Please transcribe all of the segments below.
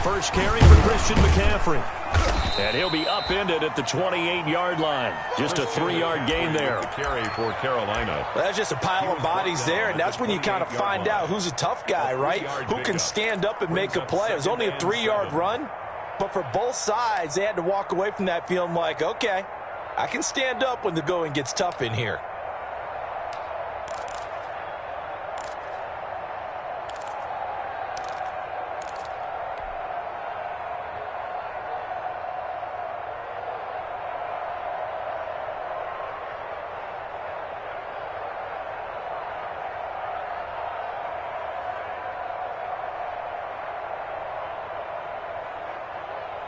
First carry for Christian McCaffrey. And he'll be upended at the 28-yard line. Just a 3-yard gain there. Carry for Carolina. Well, that's just a pile of bodies there, and that's when you kind of find out who's a tough guy, right? Who can stand up and make a play. It was only a 3-yard run, but for both sides, they had to walk away from that feeling like, okay, I can stand up when the going gets tough in here.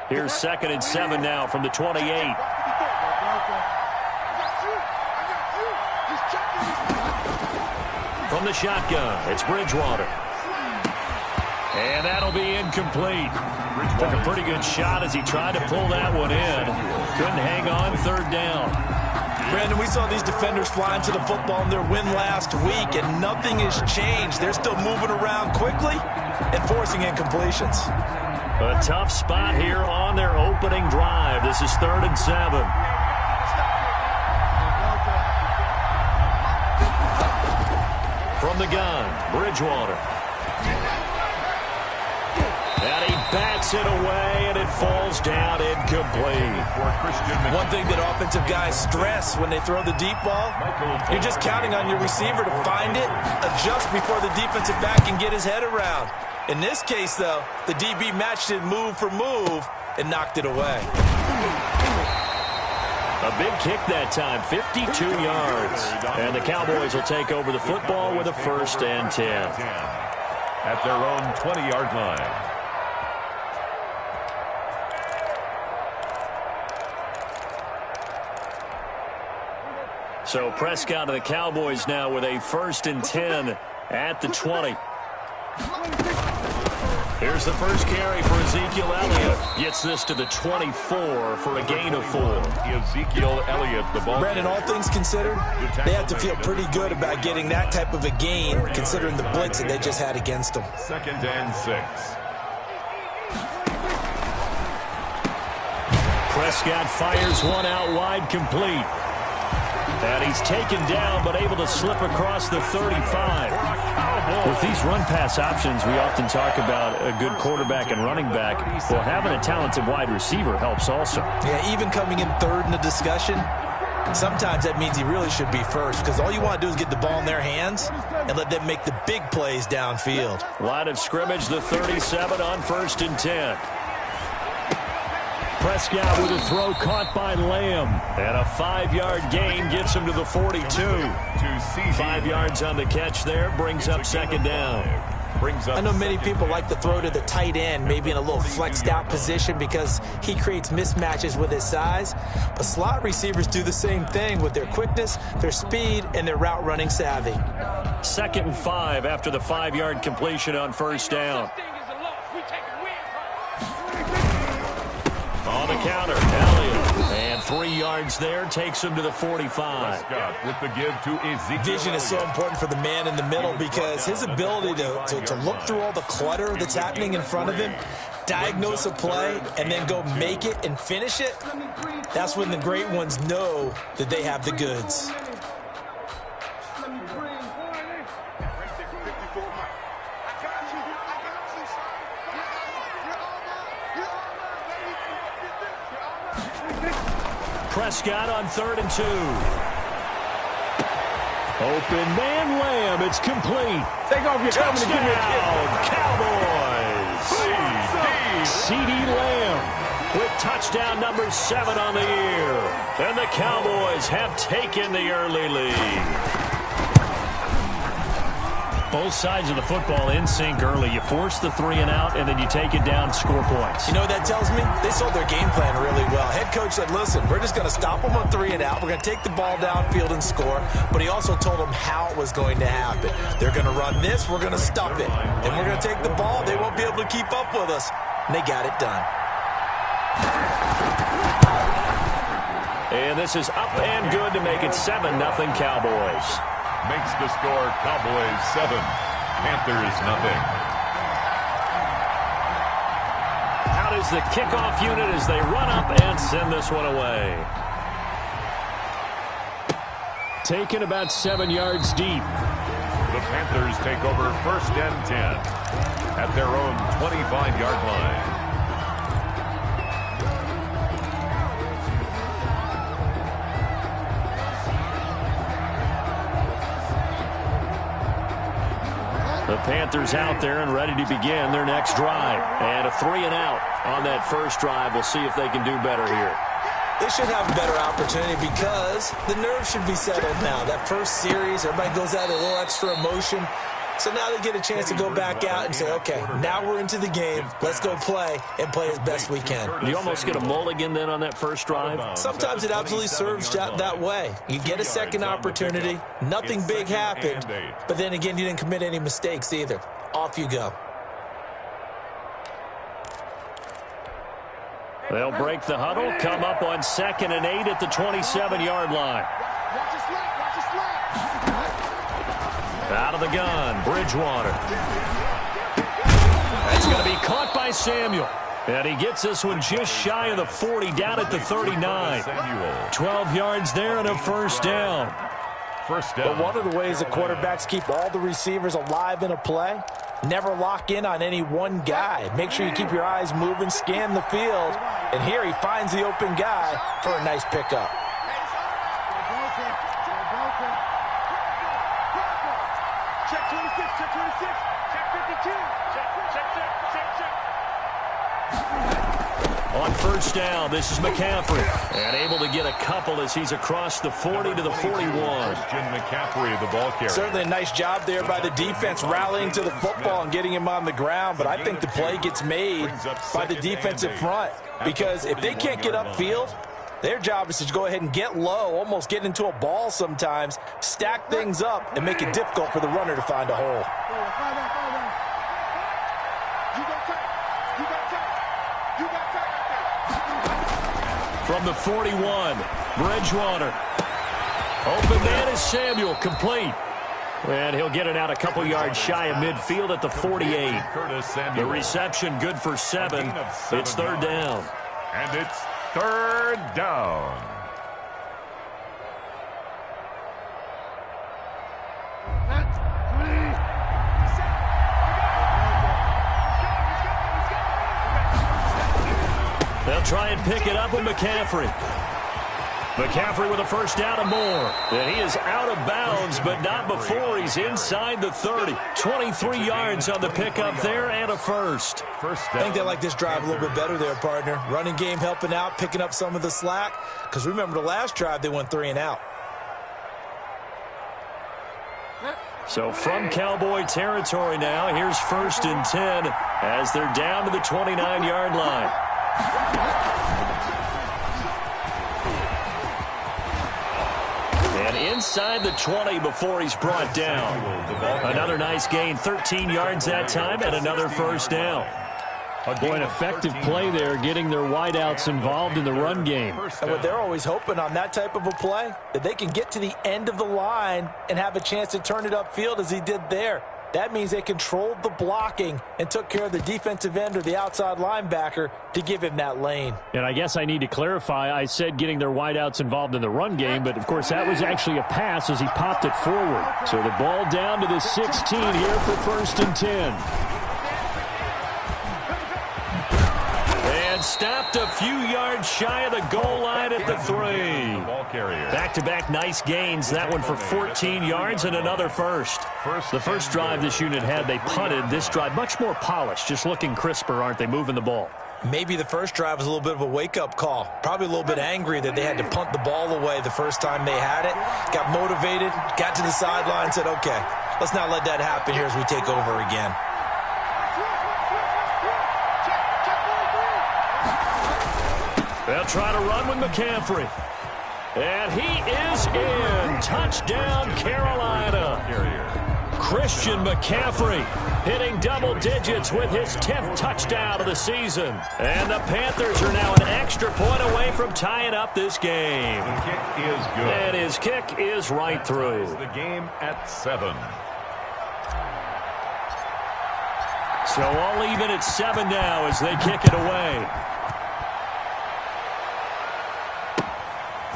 Here's 2nd and 7 now from the 28. From the shotgun, it's Bridgewater. And that'll be incomplete. Took a pretty good shot as he tried to pull that one in. Couldn't hang on, 3rd down. Brandon, we saw these defenders flying to the football in their win last week, and nothing has changed. They're still moving around quickly and forcing incompletions. A tough spot here on their opening drive. This is 3rd and 7. From the gun, Bridgewater. And he bats it away, and it falls down incomplete. One thing that offensive guys stress when they throw the deep ball, you're just counting on your receiver to find it, adjust before the defensive back can get his head around. In this case, though, the DB matched it move for move and knocked it away. A big kick that time, 52 yards. And the Cowboys will take over the football with a 1st and 10. At their own 20-yard line. So Prescott of the Cowboys now with a 1st and 10 at the 20. Here's the first carry for Ezekiel Elliott. Gets this to the 24 for a gain of 4. Ezekiel Elliott, the ball. Brandon, all things considered, they have to feel pretty good about getting that type of a gain, considering the blitz that they just had against them. 2nd and 6. Prescott fires one out wide, complete. And he's taken down, but able to slip across the 35. With these run-pass options, we often talk about a good quarterback and running back. Well, having a talented wide receiver helps also. Yeah, even coming in 3rd in the discussion, sometimes that means he really should be first, because all you want to do is get the ball in their hands and let them make the big plays downfield. Line of scrimmage, the 37 on 1st and 10. Prescott with a throw caught by Lamb. And a 5-yard gain gets him to the 42. 5 yards on the catch there, brings up 2nd down. I know many people like to throw to the tight end, maybe in a little flexed out position because he creates mismatches with his size. But slot receivers do the same thing with their quickness, their speed, and their route running savvy. 2nd and 5 after the 5-yard completion on 1st down. On the counter, Elliott. And 3 yards there takes him to the 45. With the give to Ezekiel. Vision is so important for the man in the middle because his ability to look through all the clutter that's happening in front of him, diagnose a play, and then go make it and finish it, that's when the great ones know that they have the goods. Prescott on 3rd and 2. Open man Lamb. It's complete. Take off your helmet and give me a kick. Cowboys. CD Lamb with touchdown number 7 on the year. And the Cowboys have taken the early lead. Both sides of the football in sync early. You force the 3 and out, and then you take it down, score points. You know what that tells me? They sold their game plan really well. Head head coach said, listen, we're just going to stop them on 3 and out. We're going to take the ball downfield and score. But he also told them how it was going to happen. They're going to run this. We're going to stop it. And we're going to take the ball. They won't be able to keep up with us. And they got it done. And this is up and good to make it 7-0 Cowboys. Makes the score Cowboys 7, Panthers nothing. Out is the kickoff unit as they run up and send this one away. Taken about 7 yards deep. The Panthers take over 1st and 10 at their own 25-yard line. The Panthers out there and ready to begin their next drive. And a 3 and out on that first drive. We'll see if they can do better here. They should have a better opportunity because the nerves should be settled now. That first series, everybody goes out with a little extra emotion. So now they get a chance to go back out and say, okay, now we're into the game. Let's go play and play as best we can. Do you almost get a mulligan then on that first drive? Sometimes it absolutely serves that way. You get a second opportunity. Nothing big happened. But then again, you didn't commit any mistakes either. Off you go. They'll break the huddle, come up on 2nd and 8 at the 27-yard line. Out of the gun, Bridgewater. That's going to be caught by Samuel. And he gets this one just shy of the 40, down at the 39. 12 yards there and a first down. But one of the ways the quarterbacks keep all the receivers alive in a play, never lock in on any one guy. Make sure you keep your eyes moving, scan the field. And here he finds the open guy for a nice pickup. Check 26, check 26, check 52, check. On first down, this is McCaffrey. And able to get a couple as he's across the 40 to the 41. Christian McCaffrey, the ball carrier. Certainly a nice job there by the defense rallying to the football and getting him on the ground. But I think the play gets made by the defensive front. Because if they can't get upfield, their job is to go ahead and get low, almost get into a ball sometimes, stack things up, and make it difficult for the runner to find a hole. From the 41, Bridgewater. Open man is Samuel, complete. And he'll get it out a couple yards shy of midfield at the 48. The reception good for 7. It's 3rd down. And it's 3rd down. They'll try and pick it up with McCaffrey. McCaffrey with a first down and more. And he is out of bounds, but not before he's inside the 30. 23 yards on the pickup there and a first. I think they like this drive a little bit better there, partner. Running game helping out, picking up some of the slack. Because remember the last drive, they went 3 and out. So from Cowboy territory now, here's 1st and 10 as they're down to the 29-yard line. And inside the 20 before he's brought down. Another nice gain, 13 yards that time, and another first down. Boy, an effective play there, getting their wideouts involved in the run game. And what they're always hoping on that type of a play, that they can get to the end of the line and have a chance to turn it upfield as he did there. That means they controlled the blocking and took care of the defensive end or the outside linebacker to give him that lane. And I guess I need to clarify, I said getting their wideouts involved in the run game, but of course that was actually a pass as he popped it forward. So the ball down to the 16 here for 1st and 10. And stopped a few yards shy of the goal line at the 3. Back-to-back nice gains. That one for 14 yards and another first. The first drive this unit had, they punted. This drive, much more polished, just looking crisper, aren't they, moving the ball? Maybe the first drive was a little bit of a wake-up call. Probably a little bit angry that they had to punt the ball away the first time they had it. Got motivated, got to the sideline, said, okay, let's not let that happen here as we take over again. They'll try to run with McCaffrey. And he is in. Touchdown, Carolina. Christian McCaffrey hitting double digits with his 10th touchdown of the season. And the Panthers are now an extra point away from tying up this game. The kick is good. And his kick is right through. The game at 7. So all even at 7 now as they kick it away.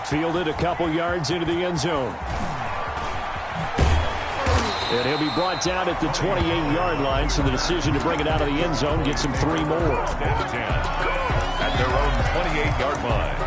Fielded a couple yards into the end zone. And he'll be brought down at the 28-yard line, so the decision to bring it out of the end zone gets him 3 more. At their own 28-yard line.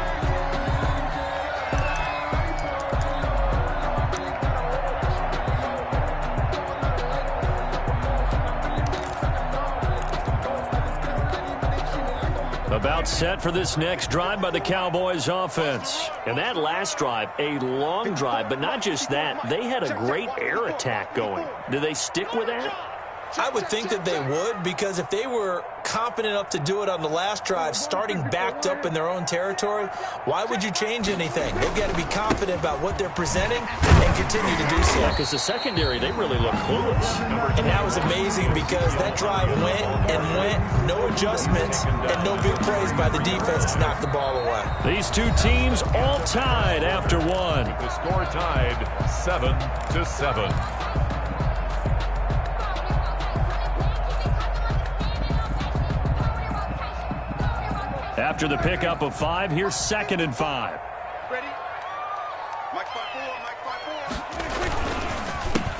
About set for this next drive by the Cowboys offense. And that last drive, a long drive, but not just that. They had a great air attack going. Do they stick with that? I would think that they would, because if they were confident enough to do it on the last drive, starting backed up in their own territory, why would you change anything? They've got to be confident about what they're presenting and continue to do so. Yeah, because the secondary, they really look clueless. And that was amazing because that drive went and went, no adjustments, and no big plays by the defense to knock the ball away. These two teams all tied after one. The score tied 7-7. After the pickup of 5, here's 2nd and 5. Ready? Mike 5-4, Mike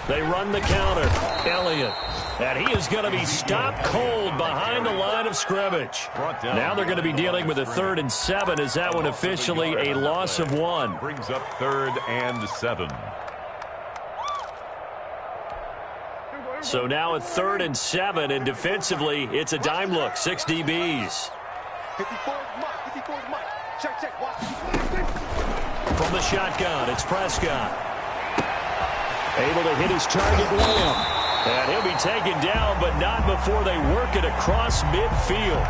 5-4. They run the counter. Elliott. And he is going to be stopped cold behind the line of scrimmage. Now they're going to be dealing with a 3rd and 7. Is that one officially a loss of 1? Brings up 3rd and 7. So now a 3rd and 7, and defensively, it's a dime look. 6 DBs. 54's Mike, 54's Mike. Check, watch. From the shotgun, it's Prescott. Able to hit his target, Lamb. And he'll be taken down, but not before they work it across midfield.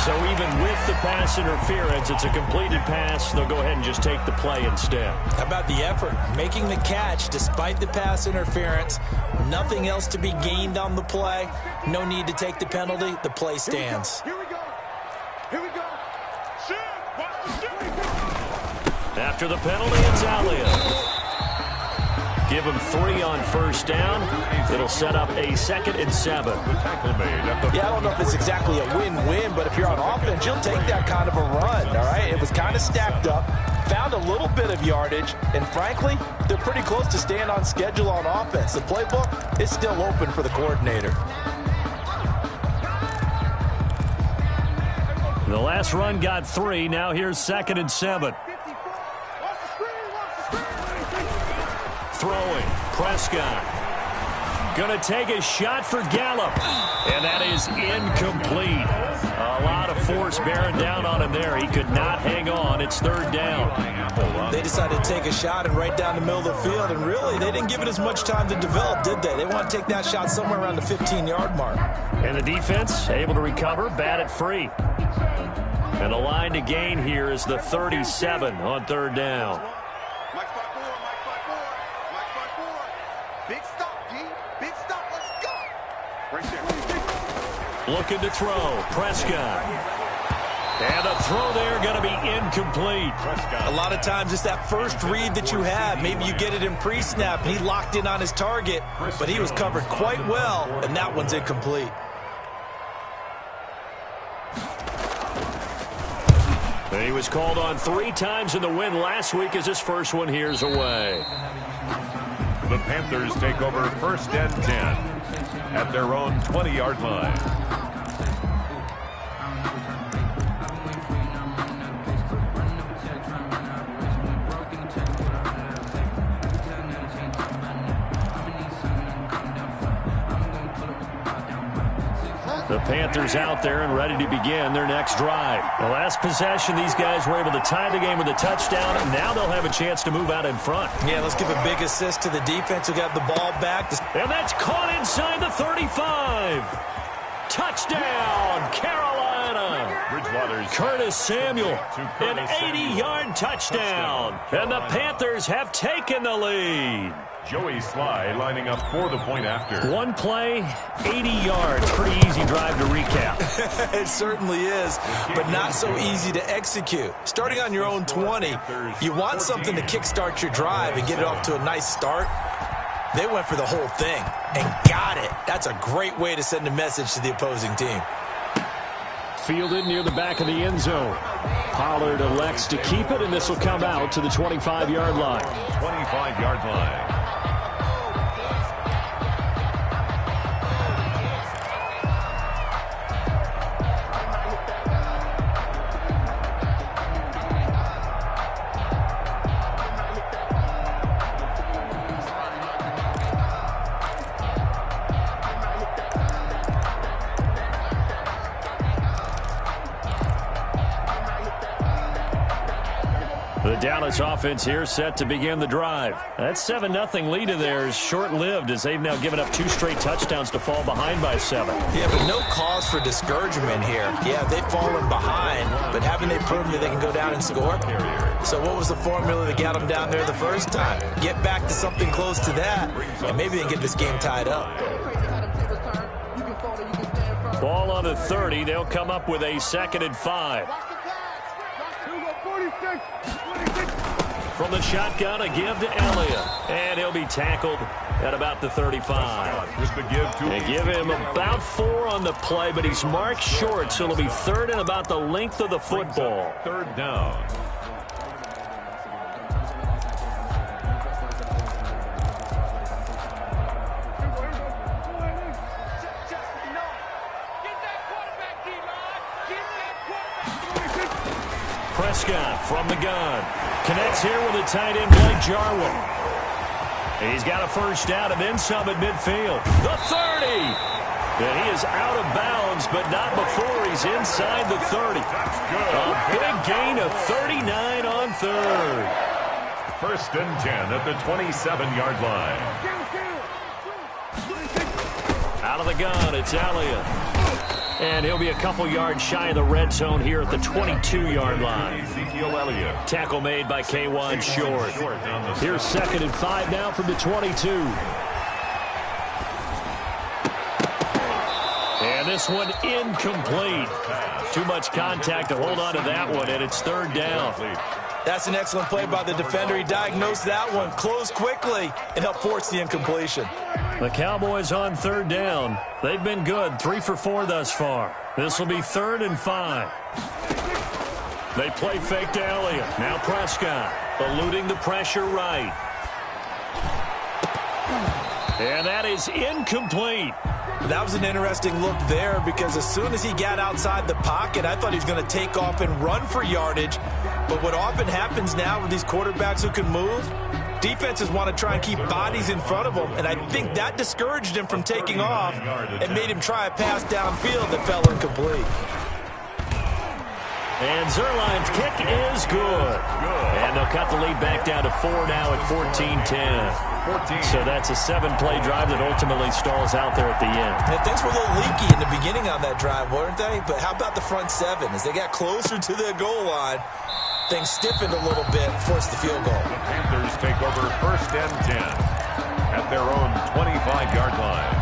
So even with the pass interference, it's a completed pass. They'll go ahead and just take the play instead. How about the effort? Making the catch despite the pass interference. Nothing else to be gained on the play. No need to take the penalty. The play stands. Here we go. Shoot. Watch the shoot. After the penalty, it's Elliott. Give him 3 on 1st down. It'll set up a 2nd and 7. Yeah, I don't know if it's exactly a win-win, but if you're on offense, you'll take that kind of a run, all right? It was kind of stacked up, found a little bit of yardage, and frankly, they're pretty close to staying on schedule on offense. The playbook is still open for the coordinator. The last run got 3. Now here's 2nd and 7. Throwing. Prescott. Going to take a shot for Gallup. And that is incomplete. A lot of force bearing down on him there. He could not hang on. It's 3rd down. They decided to take a shot and right down the middle of the field. And really, they didn't give it as much time to develop, did they? They want to take that shot somewhere around the 15-yard mark. And the defense able to recover, bat it free. And the line to gain here is the 37 on 3rd down. Mike 5-4, Mike 5-4. Big stop, G. Big stop. Let's go. Right there. Looking to throw. Prescott. And a throw there going to be incomplete. A lot of times it's that first read that you have. Maybe you get it in pre-snap, and he locked in on his target, but he was covered quite well, and that one's incomplete. He was called on 3 times in the win last week as his first one here's away. The Panthers take over 1st and 10 at their own 20-yard line. The Panthers out there and ready to begin their next drive. The last possession, these guys were able to tie the game with a touchdown, and now they'll have a chance to move out in front. Yeah, let's give a big assist to the defense who got the ball back. And that's caught inside the 35. Touchdown, Carolina. Curtis Samuel, an 80-yard touchdown. And the Panthers have taken the lead. Joey Sly lining up for the point after. One play, 80 yards. Pretty easy drive to recap. It certainly is, but not so easy to execute. Starting on your own 20, you want something to kickstart your drive and get it off to a nice start. They went for the whole thing and got it. That's a great way to send a message to the opposing team. Fielded near the back of the end zone. Pollard elects to keep it, and this will come out to the 25-yard line. 25-yard line. The Dallas offense here set to begin the drive. That 7-0 lead of theirs short-lived as they've now given up 2 straight touchdowns to fall behind by 7. Yeah, but no cause for discouragement here. Yeah, they've fallen behind, but haven't they proven that they can go down and score? So what was the formula that got them down there the first time? Get back to something close to that, and maybe they can get this game tied up. Ball on the 30. They'll come up with a 2nd and 5. From the shotgun, a give to Elliott. And he'll be tackled at about the 35. They give him about 4 on the play, but he's marked short, so it'll be 3rd and about the length of the football. 3rd down. Prescott from the gun. Connects here with a tight end, Blake Jarwin. He's got a first down and then some at midfield. The 30. And he is out of bounds, but not before he's inside the 30. A big gain of 39 on 3rd. 1st and 10 at the 27-yard line. Out of the gun, it's Elliott. And he'll be a couple yards shy of the red zone here at the 22-yard line. Tackle made by K1 Short. Here's 2nd and 5 now from the 22. And this one incomplete. Too much contact to hold on to that one, and it's 3rd down. That's an excellent play by the defender. He diagnosed that one, closed quickly, and helped force the incompletion. The Cowboys on 3rd down. They've been good, 3 for 4 thus far. This will be 3rd and 5. They play fake to Elliott. Now Prescott, eluding the pressure right. And that is incomplete. That was an interesting look there because as soon as he got outside the pocket, I thought he was going to take off and run for yardage. But what often happens now with these quarterbacks who can move, defenses want to try and keep bodies in front of them, and I think that discouraged him from taking off and made him try a pass downfield that fell incomplete. And Zerline's kick is good. And they'll cut the lead back down to 4 now at 14-10. So that's a 7-play drive that ultimately stalls out there at the end. Yeah, things were a little leaky in the beginning on that drive, weren't they? But how about the front 7? As they got closer to the goal line, things stiffened a little bit, forced the field goal. The Panthers take over 1st and 10 at their own 25-yard line.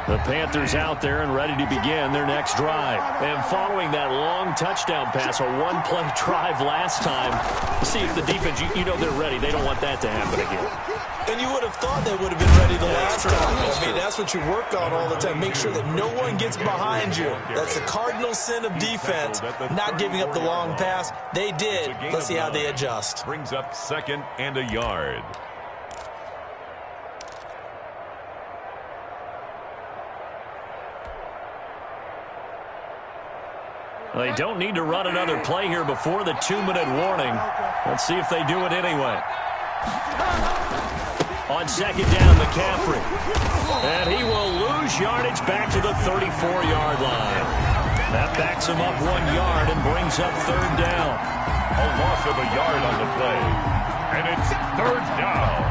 The Panthers out there and ready to begin their next drive. And following that long touchdown pass, a 1-play drive last time, see if the defense, you know they're ready. They don't want that to happen again. And you would have thought they would have been ready the last time. I mean, that's what you work on all the time. Make sure that no one gets behind you. That's the cardinal sin of defense, not giving up the long pass. They did. Let's see how they adjust. Brings up 2nd and a yard. They don't need to run another play here before the 2-minute warning. Let's see if they do it anyway. On 2nd down, McCaffrey. And he will lose yardage back to the 34-yard line. That backs him up 1 yard and brings up 3rd down. A loss of a yard on the play. And it's 3rd down.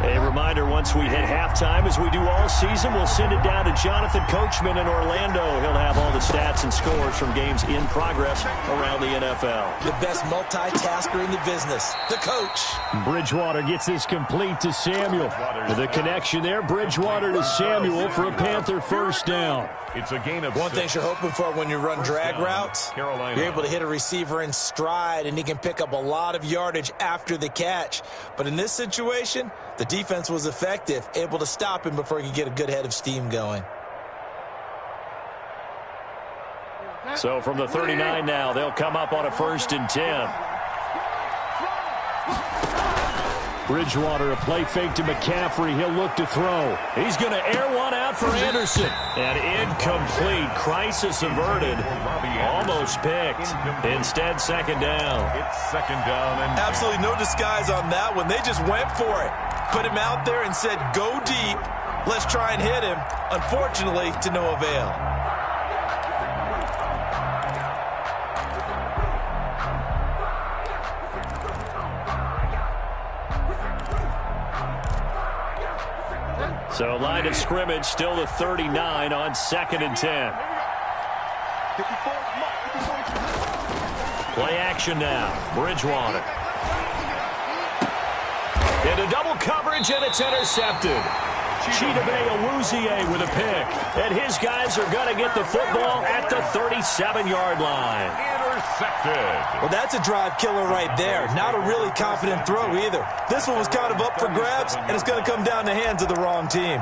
A reminder, once we hit halftime, as we do all season, we'll send it down to Jonathan Coachman in Orlando. He'll have all the stats and scores from games in progress around the NFL. The best multitasker in the business, the coach. Bridgewater gets this complete to Samuel. The connection there, Bridgewater to Samuel for a Panther first down. It's a gain of One thing you're hoping for when you run drag routes, Carolina. you're able to hit a receiver in stride, and he can pick up a lot of yardage after the catch. But in this situation, the defense was effective, able to stop him before he could get a good head of steam going. So from the 39 now, they'll come up on a 1st and 10. Bridgewater, a play fake to McCaffrey. He'll look to throw. He's going to air one out for Anderson. And incomplete. Crisis averted. Almost picked. Instead, 2nd down. It's 2nd down. And Absolutely no disguise on that one. They just went for it. Put him out there and said, go deep. Let's try and hit him. Unfortunately, to no avail. So line of scrimmage still the 39 on 2nd and 10. Play action now. Bridgewater. Into double coverage, and it's intercepted. Chidobe Awuzie with a pick. And his guys are going to get the football at the 37-yard line. intercepted. Well, that's a drive killer right there. Not a really confident throw either. This one was kind of up for grabs, and it's going to come down in the hands of the wrong team.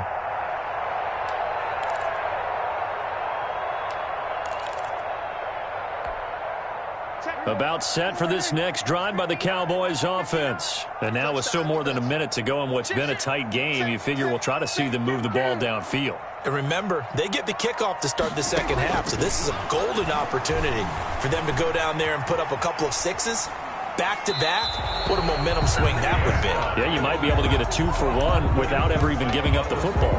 About set for this next drive by the Cowboys offense. And now with still more than a minute to go in what's been a tight game, you figure we'll try to see them move the ball downfield. And remember, they get the kickoff to start the second half, so this is a golden opportunity for them to go down there and put up a couple of sixes. Back-to-back, what a momentum swing that would be. Yeah, you might be able to get a 2-for-1 without ever even giving up the football.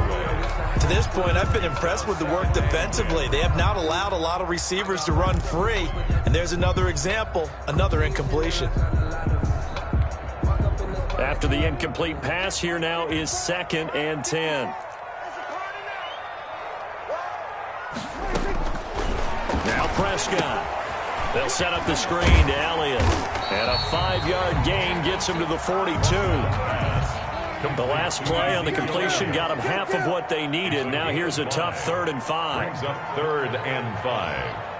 To this point, I've been impressed with the work defensively. They have not allowed a lot of receivers to run free. And there's another example, another incompletion. After the incomplete pass, here now is 2nd and 10. Now Prescott. They'll set up the screen to Elliott. And a 5-yard gain gets him to the 42. The last play on the completion got them half of what they needed. Now here's a tough 3rd and 5. Brings up 3rd and 5.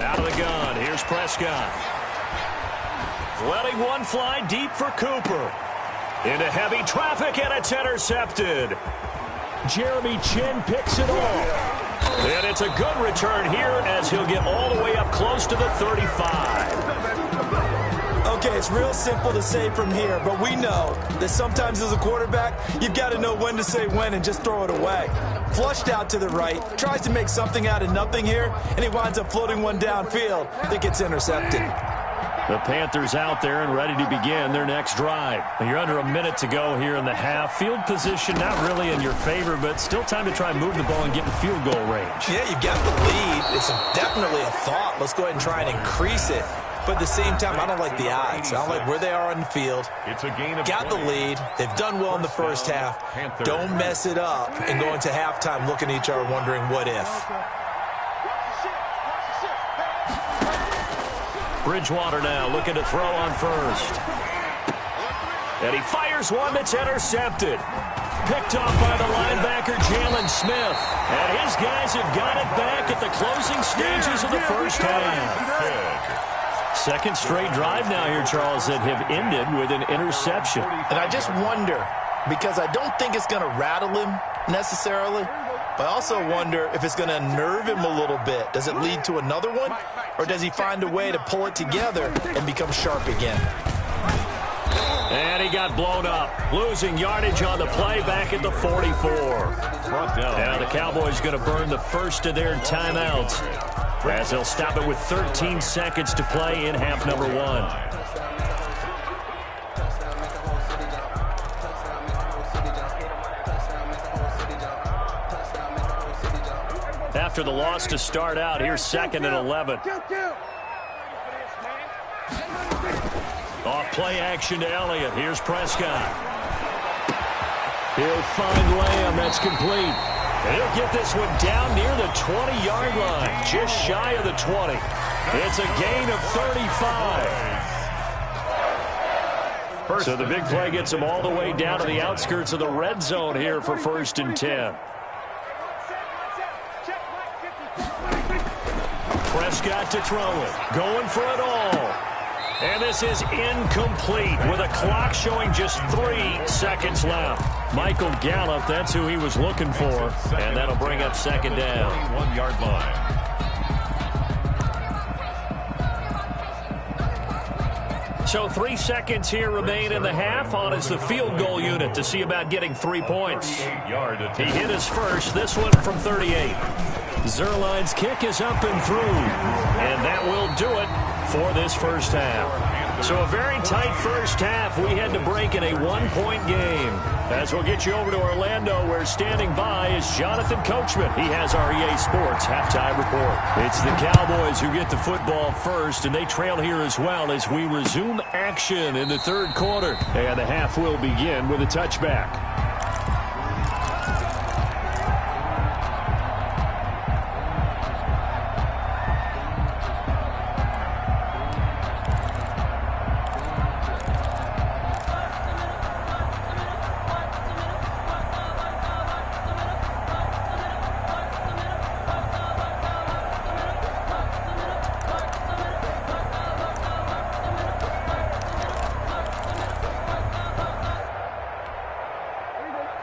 Out of the gun. Here's Prescott. Letting one fly deep for Cooper. Into heavy traffic, and it's intercepted. Jeremy Chin picks it off. And it's a good return here as he'll get all the way up close to the 35. Okay, it's real simple to say from here, but we know that sometimes as a quarterback, you've got to know when to say when and just throw it away. Flushed out to the right, tries to make something out of nothing here, and he winds up floating one downfield that gets intercepted. The Panthers out there and ready to begin their next drive. You're under a minute to go here in the half. Field position not really in your favor, but still time to try and move the ball and get in field goal range. Yeah, you've got the lead. It's definitely a thought. Let's go ahead and try and increase it. But at the same time, I don't like the odds. I don't like where they are on the field. It's a gain of Got the 20. lead. They've done well in the first half. Panthers. Don't mess it up and go into halftime looking at each other wondering what if. Bridgewater now looking to throw on first. And he fires one that's intercepted. Picked off by the linebacker, Jalen Smith. And his guys have got it back at the closing stages of the first half. Second straight drive now here, Charles, that have ended with an interception. And I just wonder, because I don't think it's going to rattle him necessarily, but I also wonder if it's going to unnerve him a little bit. Does it lead to another one? Or does he find a way to pull it together and become sharp again? And he got blown up, losing yardage on the play back at the 44. Now the Cowboys going to burn the first of their timeouts as they'll stop it with 13 seconds to play in half number 1. After the loss to start out, here's 2nd and 11. Off play action to Elliott. Here's Prescott. He'll find Lamb. That's complete. And he'll get this one down near the 20-yard line, just shy of the 20. It's a gain of 35. So the big play gets him all the way down to the outskirts of the red zone here for 1st and 10. Prescott to throw it. Going for it all. And this is incomplete with a clock showing just 3 seconds left. Michael Gallup, that's who he was looking for. And that'll bring up 2nd down. 1-yard line. So 3 seconds here remain in the half. On is the field goal unit to see about getting 3 points. He hit his first, this one from 38. Zerline's kick is up and through. And that will do it for this first half. So a very tight first half. We had to break in a 1-point game. As we'll get you over to Orlando, where standing by is Jonathan Coachman. He has our EA Sports halftime report. It's the Cowboys who get the football first, and they trail here as well as we resume action in the 3rd quarter. And the half will begin with a touchback.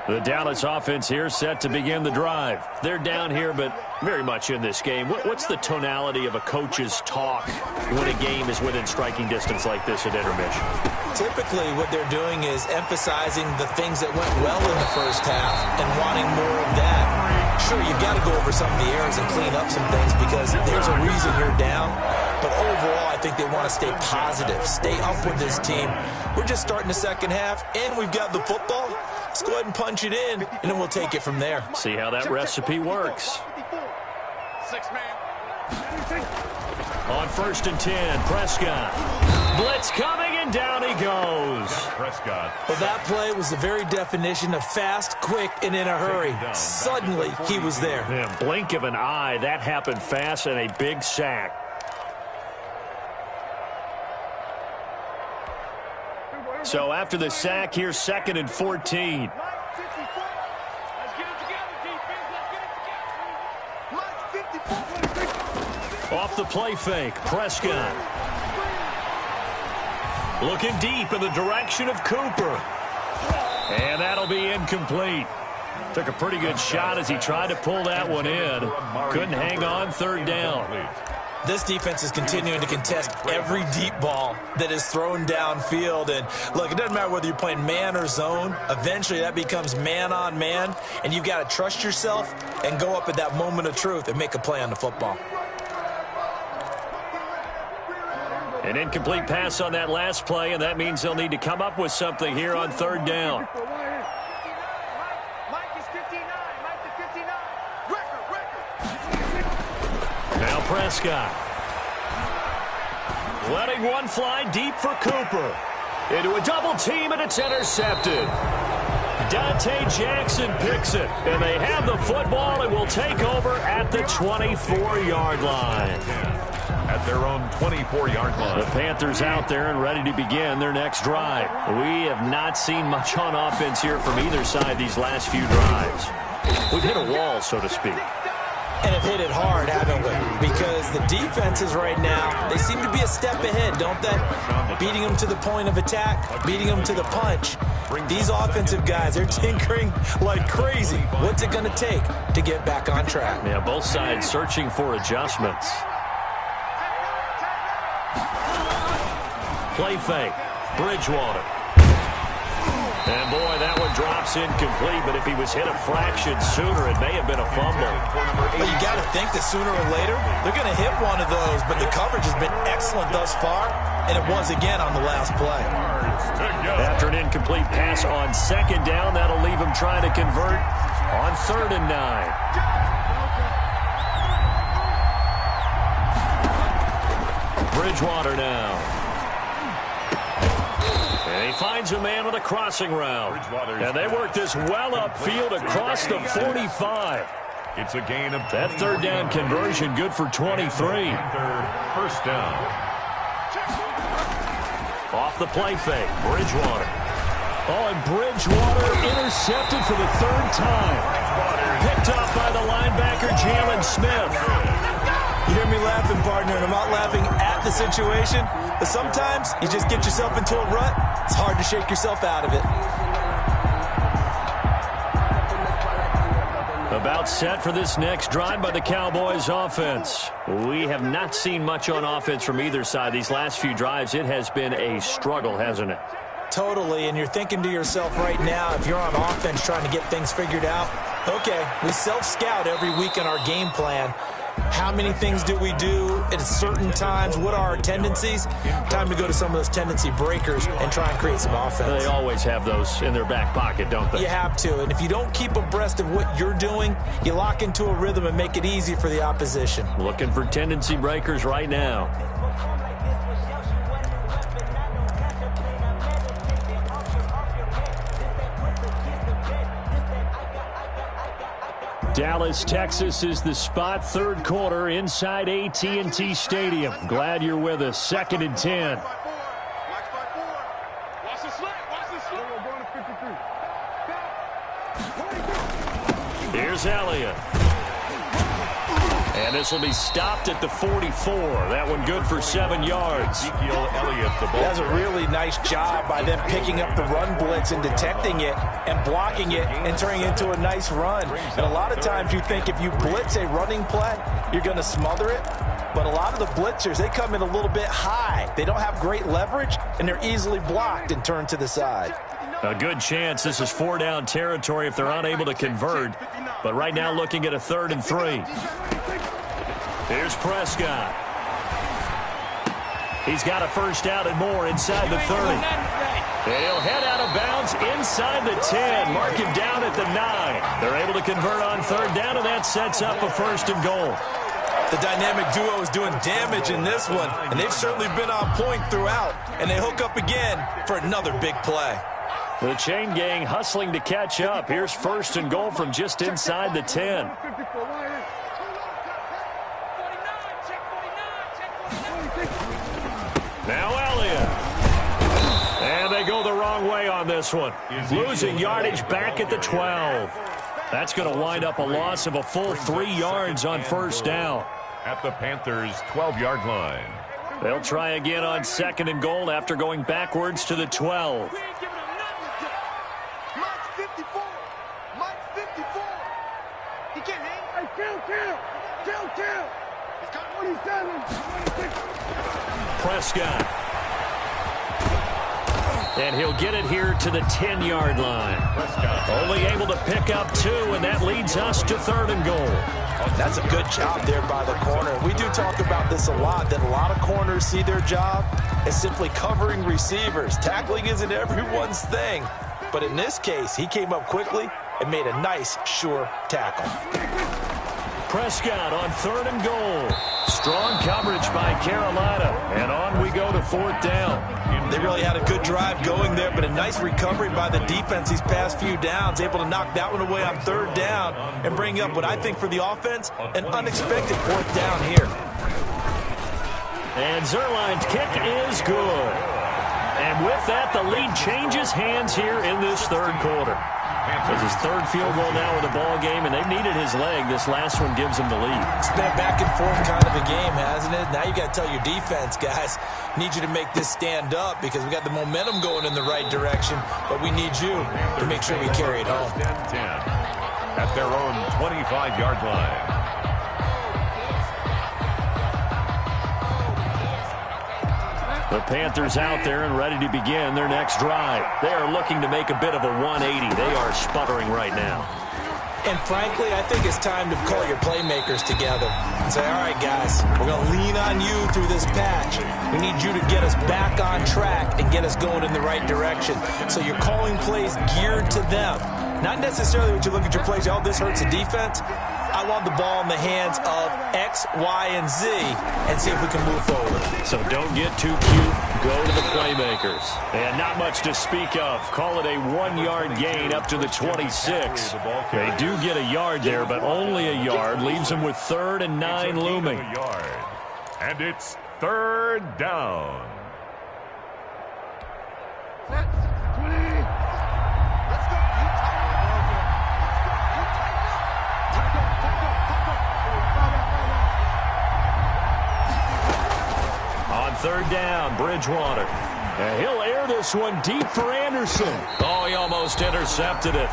The Dallas offense here set to begin the drive. They're down here, but very much in this game. What's the tonality of a coach's talk when a game is within striking distance like this at intermission? Typically, what they're doing is emphasizing the things that went well in the first half and wanting more of that. Sure, you've got to go over some of the errors and clean up some things because there's a reason you're down. But overall, I think they want to stay positive, stay up with this team. We're just starting the second half, and we've got the football. Let's go ahead and punch it in, and then we'll take it from there. See how that recipe works. 6 man. On 1st and 10, Prescott. Blitz coming, and down he goes. Prescott. Well, that play was the very definition of fast, quick, and in a hurry. Suddenly, he was there. Man, blink of an eye, that happened fast, and a big sack. So after the sack, here's 2nd and 14. Off the play fake, Prescott. Looking deep in the direction of Cooper. And that'll be incomplete. Took a pretty good shot as he tried to pull that one in. Couldn't hang on, 3rd down. This defense is continuing to contest every deep ball that is thrown downfield. And, look, it doesn't matter whether you're playing man or zone. Eventually, that becomes man on man. And you've got to trust yourself and go up at that moment of truth and make a play on the football. An incomplete pass on that last play, and that means they'll need to come up with something here on 3rd down. Now Prescott. Letting one fly deep for Cooper. Into a double team, and it's intercepted. Dante Jackson picks it, and they have the football and will take over at the 24-yard line. At their own 24-yard line. The Panthers out there and ready to begin their next drive. We have not seen much on offense here from either side these last few drives. We've hit a wall, so to speak. And have hit it hard, haven't we? Because the defenses right now, they seem to be a step ahead, don't they? Beating them to the point of attack, beating them to the punch. These offensive guys, they're tinkering like crazy. What's it going to take to get back on track? Yeah, both sides searching for adjustments. Play fake. Bridgewater. And, boy, that one drops incomplete, but if he was hit a fraction sooner, it may have been a fumble. But you got to think that sooner or later, they're going to hit one of those, but the coverage has been excellent thus far, and it was again on the last play. After an incomplete pass on 2nd down, that'll leave him trying to convert on 3rd and 9. Bridgewater now. And he finds a man with a crossing route. And they work this well upfield across the 45. It's a gain of that third down conversion good for 23. First down. Off the play fake, Bridgewater. Oh, and Bridgewater intercepted for the third time. Picked off by the linebacker, Jalen Smith. You hear me laughing, partner, and I'm not laughing at the situation, but sometimes you just get yourself into a rut. It's hard to shake yourself out of it. About set for this next drive by the Cowboys offense. We have not seen much on offense from either side. These last few drives, it has been a struggle, hasn't it? Totally, and you're thinking to yourself right now, if you're on offense trying to get things figured out, okay, we self-scout every week in our game plan. How many things do we do at certain times? What are our tendencies? Time to go to some of those tendency breakers and try and create some offense. They always have those in their back pocket, don't they? You have to, and if you don't keep abreast of what you're doing, you lock into a rhythm and make it easy for the opposition. Looking for tendency breakers right now. Dallas, Texas is the spot. Third quarter inside AT&T Stadium. Glad you're with us. 2nd and 10. Here's Elliott. And this will be stopped at the 44. That one good for 7 yards. That's a really nice job by them picking up the run blitz and detecting it and blocking it and turning it into a nice run. And a lot of times you think if you blitz a running play, you're going to smother it. But a lot of the blitzers, they come in a little bit high. They don't have great leverage, and they're easily blocked and turned to the side. A good chance this is 4-down territory if they're unable to convert. But right now looking at a 3rd and 3. Here's Prescott. He's got a first down and more inside the 30. And he'll head out of bounds inside the 10. Mark him down at the 9. They're able to convert on 3rd down, and that sets up a 1st and goal. The dynamic duo is doing damage in this one, and they've certainly been on point throughout. And they hook up again for another big play. The chain gang hustling to catch up. Here's 1st and goal from just inside the 10. Now Elliott. And they go the wrong way on this one. Losing yardage back at the 12. That's going to wind up a loss of a full 3 yards on 1st down. At the Panthers' 12-yard line. They'll try again on 2nd and goal after going backwards to the 12. Prescott. And he'll get it here to the 10-yard line. Only able to pick up 2, and that leads us to 3rd and goal. That's a good job there by the corner. We do talk about this a lot, that a lot of corners see their job as simply covering receivers. Tackling isn't everyone's thing. But in this case, he came up quickly and made a nice, sure tackle. Prescott on 3rd and goal. Strong coverage by Carolina. And on we go to 4th down. They really had a good drive going there, but a nice recovery by the defense these past few downs, able to knock that one away on 3rd down and bring up what I think for the offense, an unexpected 4th down here. And Zerline's kick is good. And with that, the lead changes hands here in this 3rd quarter. It's his 3rd field goal now in the ball game, and they've needed his leg. This last one gives him the lead. It's been a back-and-forth kind of a game, hasn't it? Now you got to tell your defense, guys, need you to make this stand up because we got the momentum going in the right direction, but we need you to make sure we carry it home. 10 at their own 25-yard line. The Panthers out there and ready to begin their next drive. They are looking to make a bit of a 180. They are sputtering right now. And frankly, I think it's time to call your playmakers together and say, all right, guys, we're going to lean on you through this patch. We need you to get us back on track and get us going in the right direction. So you're calling plays geared to them. Not necessarily when you look at your plays, oh, this hurts the defense. I want the ball in the hands of X, Y, and Z and see if we can move forward. So don't get too cute. Go to the playmakers. And not much to speak of. Call it a 1-yard gain up to the 26. They do get a yard there, but only a yard. Leaves them with 3rd and 9 looming. And it's 3rd down. On 3rd down, Bridgewater. And he'll air this one deep for Anderson. Oh, he almost intercepted it.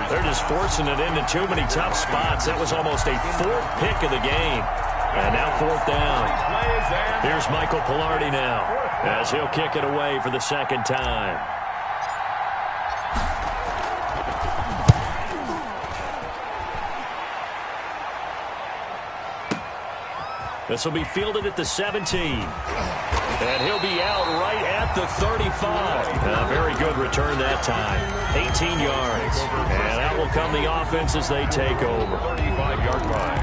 They're just forcing it into too many tough spots. That was almost a 4th pick of the game. And now 4th down. Here's Michael Pilardi now as he'll kick it away for the 2nd time. This will be fielded at the 17. And he'll be out right at the 35. A very good return that time. 18 yards. And out will come the offense as they take over. 35-yard line.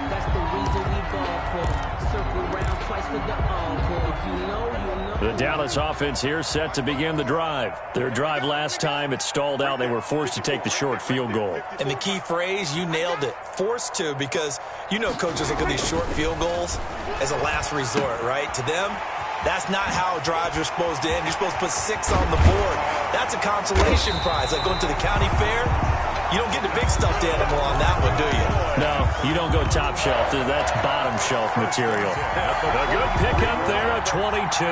That's the reason we ball for. Circle round twice for the encore. If you know, you know. The Dallas offense here set to begin the drive. Their drive last time, it stalled out. They were forced to take the short field goal. And the key phrase, you nailed it, forced to, because you know coaches look at these short field goals as a last resort, right? To them, that's not how drives are supposed to end. You're supposed to put 6 on the board. That's a consolation prize. Like going to the county fair, you don't get the big stuffed animal on that one, do you? No, you don't go top shelf. That's bottom shelf material. A good pickup there at 22.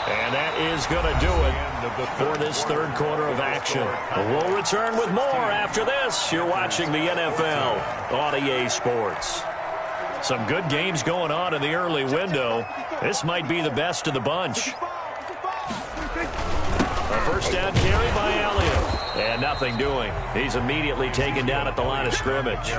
And that is going to do it for this 3rd quarter of action. We'll return with more after this. You're watching the NFL on EA Sports. Some good games going on in the early window. This might be the best of the bunch. A first down carry by Elliott. And nothing doing. He's immediately taken down at the line of scrimmage.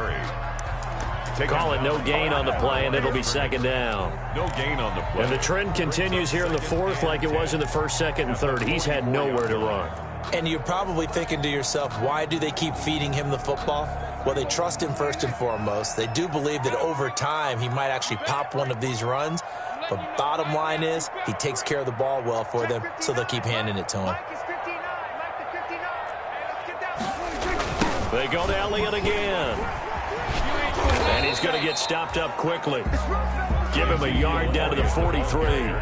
Call it no gain on the play, and it'll be 2nd down. No gain on the play. And the trend continues here in the 4th like it was in the 1st, 2nd, and 3rd. He's had nowhere to run. And you're probably thinking to yourself, why do they keep feeding him the football? Well, they trust him first and foremost. They do believe that over time he might actually pop one of these runs. But bottom line is he takes care of the ball well for them, so they'll keep handing it to him. They go to Elliott again. And he's going to get stopped up quickly. Give him a yard down to the 43.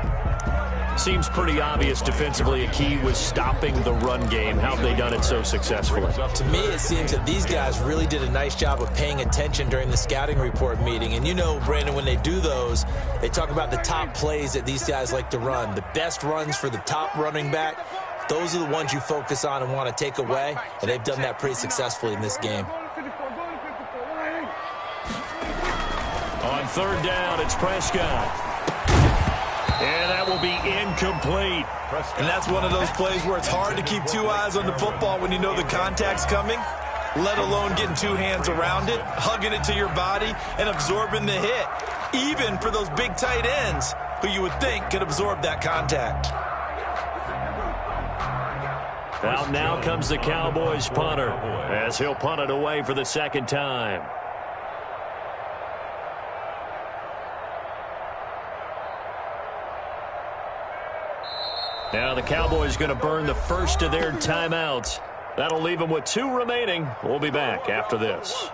Seems pretty obvious defensively a key was stopping the run game. How have they done it so successfully? To me, it seems that these guys really did a nice job of paying attention during the scouting report meeting. And you know, Brandon, when they do those, they talk about the top plays that these guys like to run. The best runs for the top running back, those are the ones you focus on and want to take away. And they've done that pretty successfully in this game. On 3rd down, it's Prescott. And that will be incomplete. And that's one of those plays where it's hard to keep 2 eyes on the football when you know the contact's coming, let alone getting 2 hands around it, hugging it to your body, and absorbing the hit, even for those big tight ends who you would think could absorb that contact. Out now comes the Cowboys punter as he'll punt it away for the 2nd time. Now the Cowboys going to burn the first of their timeouts. That'll leave them with 2 remaining. We'll be back after this.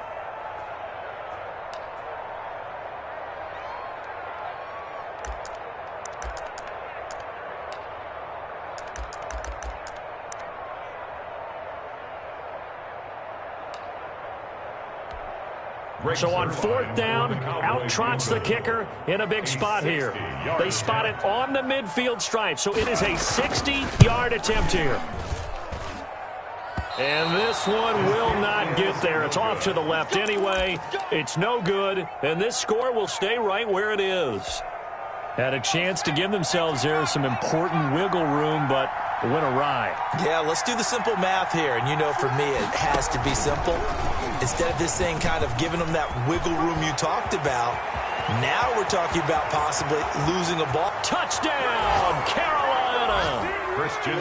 So on 4th down, out trots the kicker in a big spot here. They spot it on the midfield stripe, so it is a 60-yard attempt here. And this one will not get there. It's off to the left anyway. It's no good, and this score will stay right where it is. Had a chance to give themselves there some important wiggle room, but went awry. Yeah, let's do the simple math here. And you know, for me, it has to be simple. Instead of this thing kind of giving them that wiggle room you talked about, now we're talking about possibly losing a ball. Touchdown, Carolina!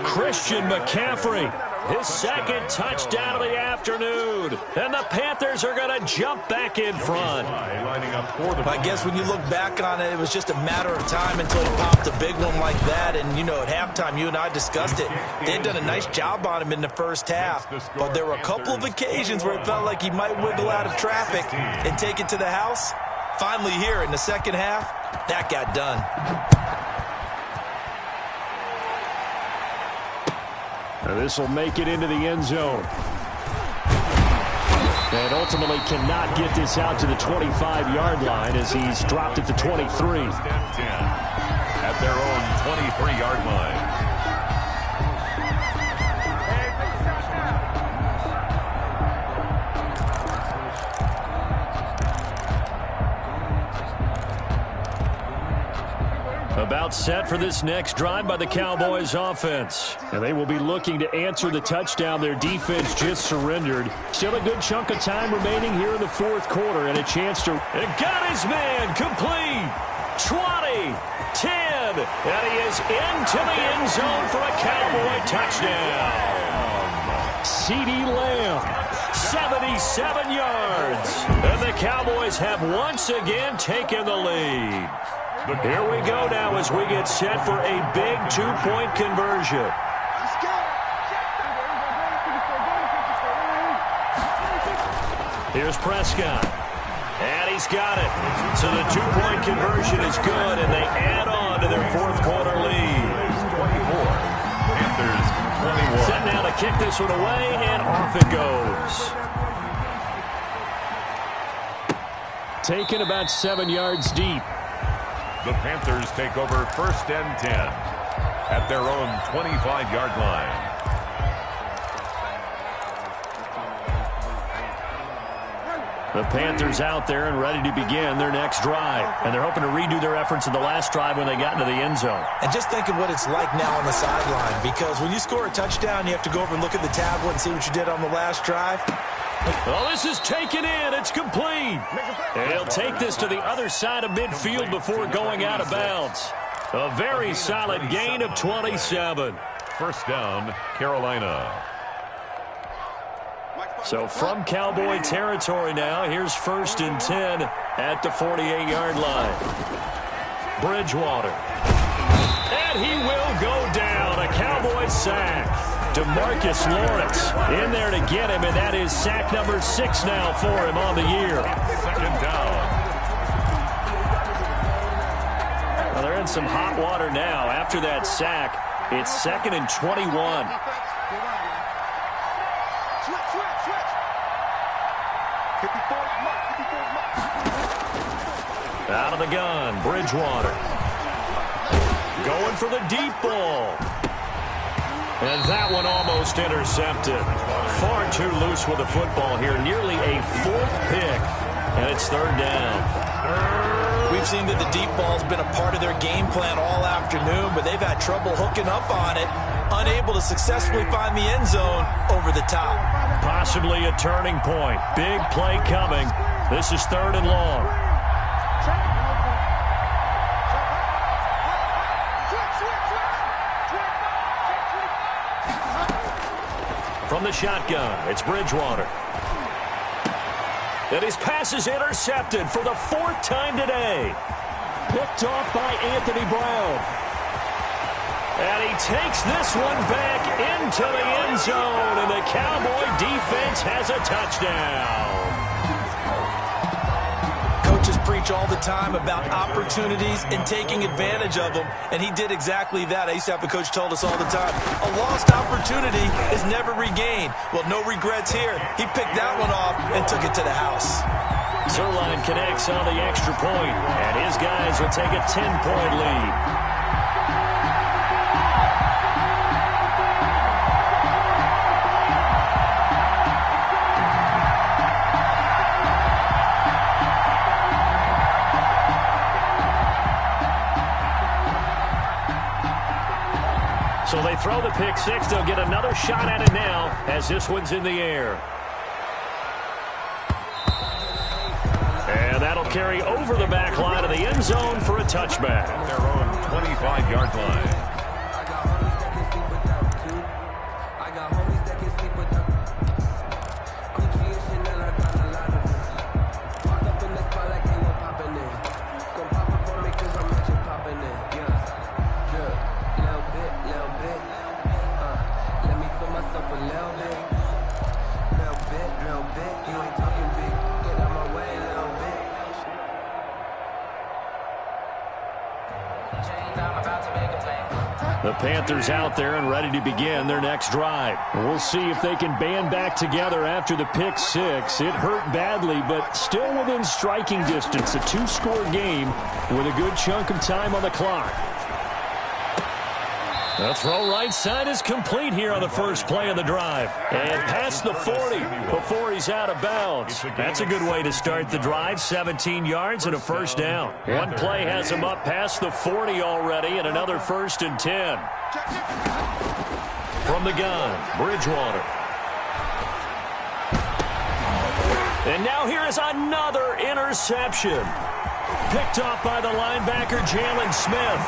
Christian McCaffrey. His second touchdown of the afternoon. And the Panthers are going to jump back in front. I guess when you look back on it, it was just a matter of time until he popped a big one like that. And, you know, at halftime, you and I discussed it. They had done a nice job on him in the first half. But there were a couple of occasions where it felt like he might wiggle out of traffic and take it to the house. Finally here in the second half, that got done. And this will make it into the end zone. And ultimately cannot get this out to the 25-yard line as he's dropped at the 23. At their own 23-yard line. About set for this next drive by the Cowboys offense. And they will be looking to answer the touchdown their defense just surrendered. Still a good chunk of time remaining here in the fourth quarter and a chance to... And got his man complete. 20, 10, and he is into the end zone for a Cowboy touchdown. CeeDee Lamb, 77 yards. And the Cowboys have once again taken the lead. Here we go now as we get set for a big two-point conversion. Here's Prescott. And he's got it. So the two-point conversion is good, and they add on to their fourth quarter lead. 24. Panthers 21. Set now to kick this one away, and off it goes. Taken about 7 yards deep. The Panthers take over first and 10 at their own 25-yard line. The Panthers out there and ready to begin their next drive. And they're hoping to redo their efforts in the last drive when they got into the end zone. And just think of what it's like now on the sideline, because when you score a touchdown, you have to go over and look at the tablet and see what you did on the last drive. Oh, this is taken in. It's complete. And he'll take this to the other side of midfield before going out of bounds. A very solid gain of 27. First down, Carolina. So from Cowboy territory now, here's first and 10 at the 48-yard line. Bridgewater. And he will go down. A Cowboy sack. DeMarcus Lawrence in there to get him, and that is sack number 6 now for him on the year. Second down. Well, they're in some hot water now. After that sack, it's 2nd and 21. Out of the gun, Bridgewater. Going for the deep ball. And that one almost intercepted. Far too loose with the football here. Nearly a 4th pick. And it's 3rd down. We've seen that the deep ball's been a part of their game plan all afternoon, but they've had trouble hooking up on it. Unable to successfully find the end zone over the top. Possibly a turning point. Big play coming. This is 3rd and long. From the shotgun, it's Bridgewater. And his pass is intercepted for the 4th time today. Picked off by Anthony Brown. And he takes this one back into the end zone, and the Cowboy defense has a touchdown. Coaches preach all the time about opportunities and taking advantage of them, and he did exactly that. I used to have a coach told us all the time, a lost opportunity is never regained. Well, no regrets here. He picked that one off and took it to the house. Zerline connects on the extra point, and his guys will take a 10-point lead. So they throw the pick six. They'll get another shot at it now as this one's in the air. And that'll carry over the back line of the end zone for a touchback. At their own 25-yard line. The Panthers out there and ready to begin their next drive. We'll see if they can band back together after the pick six. It hurt badly, but still within striking distance. A two-score game with a good chunk of time on the clock. The throw right side is complete here on the first play of the drive. And past the 40 before he's out of bounds. That's a good way to start the drive. 17 yards and a first down. One play has him up past the 40 already, and another 1st and 10. From the gun, Bridgewater. And now here is another interception. Picked off by the linebacker, Jalen Smith.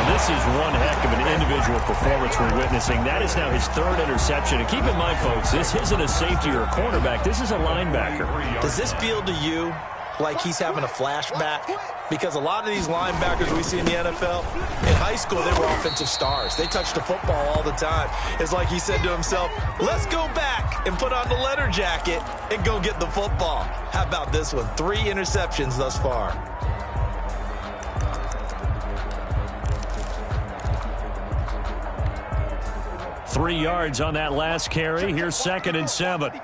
This is one heck of an individual performance we're witnessing. That is now his 3rd interception. And keep in mind, folks, this isn't a safety or a cornerback. This is a linebacker. Does this feel to you like he's having a flashback? Because a lot of these linebackers we see in the NFL, in high school, they were offensive stars. They touched the football all the time. It's like he said to himself, let's go back and put on the leather jacket and go get the football. How about this one? 3 interceptions thus far. Three yards on that last carry. Here's 2nd and 7. Again,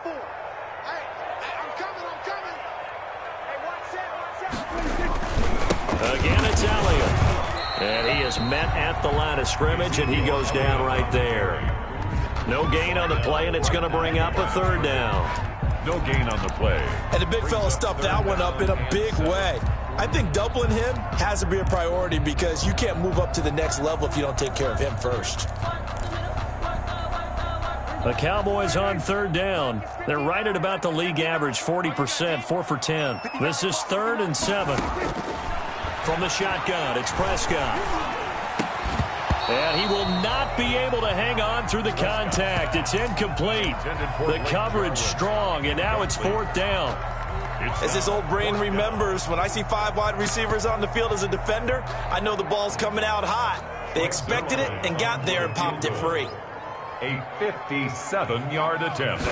it's Elliott. And he is met at the line of scrimmage, and he goes down right there. No gain on the play, and it's going to bring up a 3rd down. No gain on the play. And the big fella stuffed that one up in a big way. I think doubling him has to be a priority because you can't move up to the next level if you don't take care of him first. The Cowboys on 3rd down. They're right at about the league average, 40%, 4 for 10. This is 3rd and 7. From the shotgun, it's Prescott. And he will not be able to hang on through the contact. It's incomplete. The coverage strong, and now it's 4th down. As his old brain remembers, when I see 5 wide receivers on the field as a defender, I know the ball's coming out hot. They expected it and got there and popped it free. A 57-yard attempt.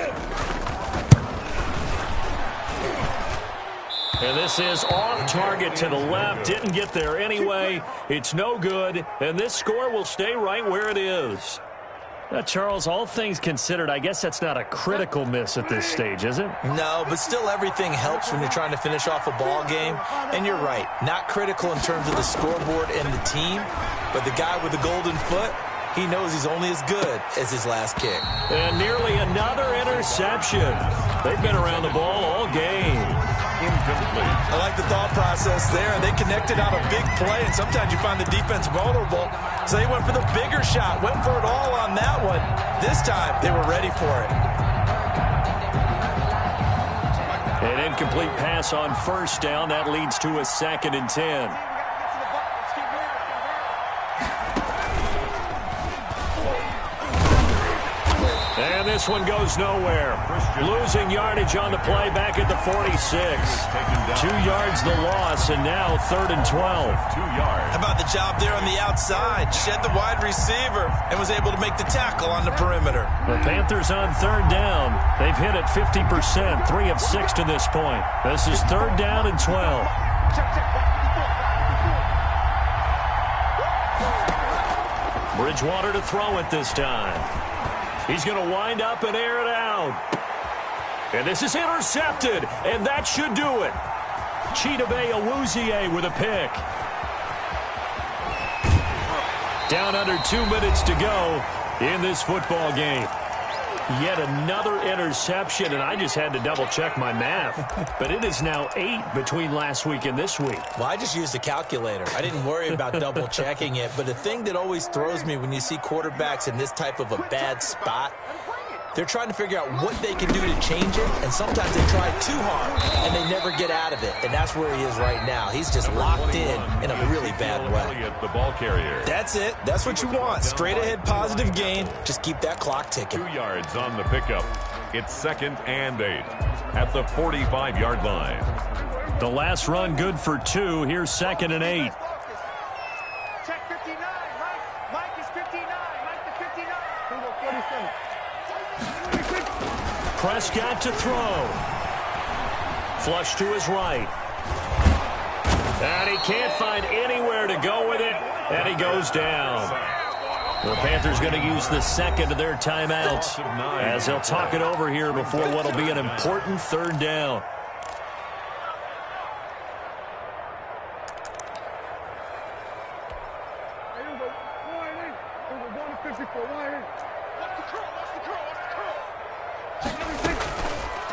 And this is off target to the left. Didn't get there anyway. It's no good. And this score will stay right where it is. Now, Charles, all things considered, I guess that's not a critical miss at this stage, is it? No, but still everything helps when you're trying to finish off a ball game. And you're right, not critical in terms of the scoreboard and the team, but the guy with the golden foot, he knows he's only as good as his last kick. And nearly another interception. They've been around the ball all game. Incomplete. I like the thought process there. They connected on a big play, and sometimes you find the defense vulnerable. So they went for the bigger shot, went for it all on that one. This time, they were ready for it. An incomplete pass on 1st down. That leads to a 2nd and 10. And this one goes nowhere. Losing yardage on the play back at the 46. 2 yards the loss, and now 3rd and 12. 2 yards. How about the job there on the outside? Shed the wide receiver and was able to make the tackle on the perimeter. The Panthers on 3rd down. They've hit it 50%, 3 of 6 to this point. This is 3rd down and 12. Bridgewater to throw it this time. He's going to wind up and air it out. And this is intercepted, and that should do it. Chidobe Awuzie with a pick. Down under 2 minutes to go in this football game. Yet another interception, and I just had to double-check my math. But it is now 8 between last week and this week. Well, I just used a calculator. I didn't worry about double-checking it. But the thing that always throws me when you see quarterbacks in this type of a bad spot, they're trying to figure out what they can do to change it, and sometimes they try too hard, and they never get out of it. And that's where he is right now. He's just locked in a really bad way. The ball carrier. That's it. That's what you want. Straight ahead, positive gain. Just keep that clock ticking. 2 yards on the pickup. It's 2nd and 8 at the 45-yard line. The last run good for 2. Here's 2nd and 8. Check 59. Mike is 59. Mike the 59. 47. Prescott to throw. Flush to his right. And he can't find anywhere to go with it, and he goes down. The Panthers going to use the second of their timeouts as they'll talk it over here before what will be an important third down.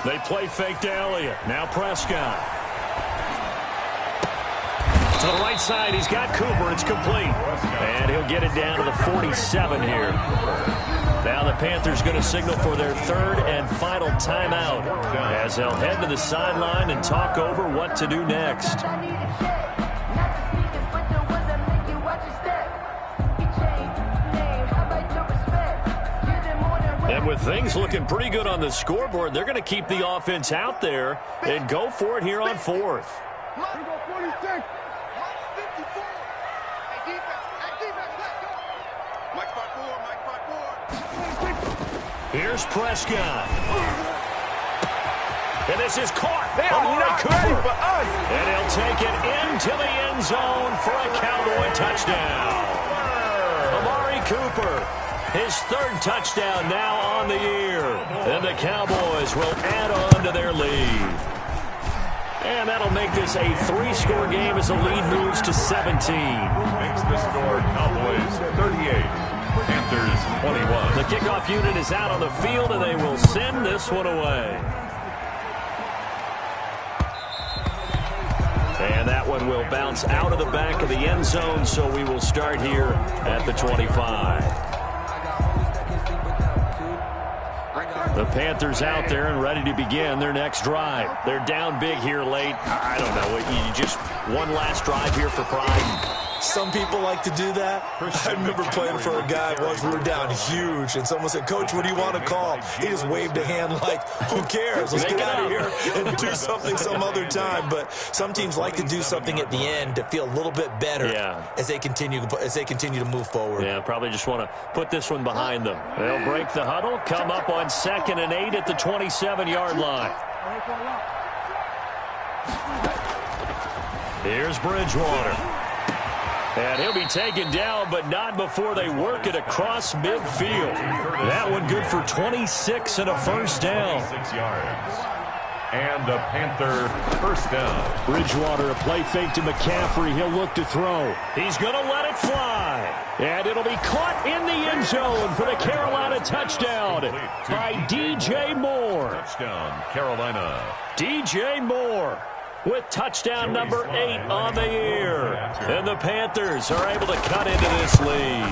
They play fake to Elliott. Now Prescott. To the right side, he's got Cooper. It's complete. And he'll get it down to the 47 here. Now the Panthers going to signal for their third and final timeout as they'll head to the sideline and talk over what to do next. And with things looking pretty good on the scoreboard, they're going to keep the offense out there and go for it here on fourth. Here's Prescott. And this is caught. They are not ready for us. And he'll take it into the end zone for a Cowboy touchdown. Amari Cooper, his third touchdown now on the year. And the Cowboys will add on to their lead. And that'll make this a 3-score game as the lead moves to 17. Makes the score Cowboys 38. Panthers 21. The kickoff unit is out on the field, and they will send this one away. And that one will bounce out of the back of the end zone, so we will start here at the 25. The Panthers out there and ready to begin their next drive. They're down big here late. I don't know. You just one last drive here for pride. Some people like to do that. I remember playing for a guy once. We were down huge, and someone said, "Coach, what do you want to call?" He just waved a hand like, "Who cares? Let's get out of here and do something some other time." But some teams like to do something at the end to feel a little bit better as they continue to move forward. Yeah, probably just want to put this one behind them. They'll break the huddle, come up on 2nd and 8 at the 27-yard line. Here's Bridgewater. And he'll be taken down, but not before they work it across midfield. That one good for 26 and a first down. 6 yards. And a Panther first down. Bridgewater, a play fake to McCaffrey. He'll look to throw. He's going to let it fly. And it'll be caught in the end zone for the Carolina touchdown by D.J. Moore. Touchdown, Carolina. D.J. Moore with touchdown number 8 on the year. And the Panthers are able to cut into this lead.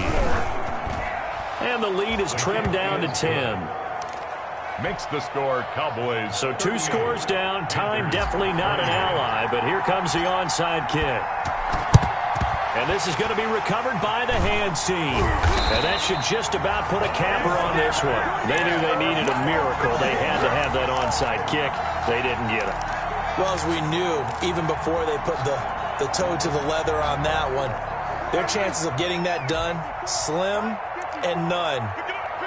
And the lead is trimmed down to 10. Makes the score Cowboys. So 2 scores down. Time definitely not an ally, but here comes the onside kick. And this is going to be recovered by the hands team. And that should just about put a capper on this one. They knew they needed a miracle. They had to have that onside kick. They didn't get it. Well, as we knew, even before they put the toe to the leather on that one, their chances of getting that done, slim and none.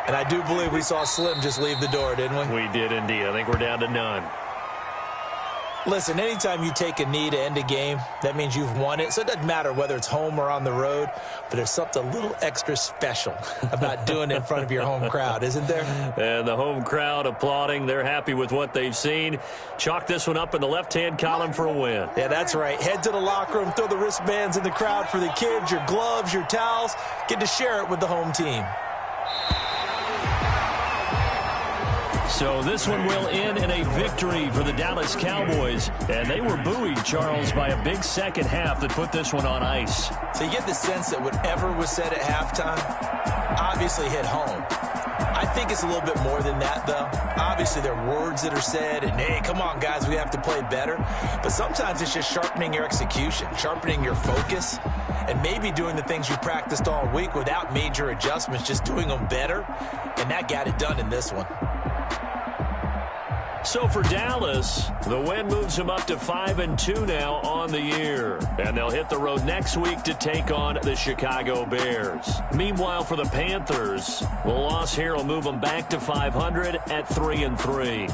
And I do believe we saw Slim just leave the door, didn't we? We did indeed. I think we're down to none. Listen, anytime you take a knee to end a game, that means you've won it. So it doesn't matter whether it's home or on the road, but there's something a little extra special about doing it in front of your home crowd, isn't there? And the home crowd applauding. They're happy with what they've seen. Chalk this one up in the left-hand column for a win. Yeah, that's right. Head to the locker room, throw the wristbands in the crowd for the kids, your gloves, your towels. Get to share it with the home team. So this one will end in a victory for the Dallas Cowboys. And they were buoyed, Charles, by a big second half that put this one on ice. So you get the sense that whatever was said at halftime obviously hit home. I think it's a little bit more than that, though. Obviously, there are words that are said, and, hey, come on, guys, we have to play better. But sometimes it's just sharpening your execution, sharpening your focus, and maybe doing the things you practiced all week without major adjustments, just doing them better. And that got it done in this one. So for Dallas, the win moves them up to 5-2 now on the year. And they'll hit the road next week to take on the Chicago Bears. Meanwhile, for the Panthers, the loss here will move them back to 500 at 3-3.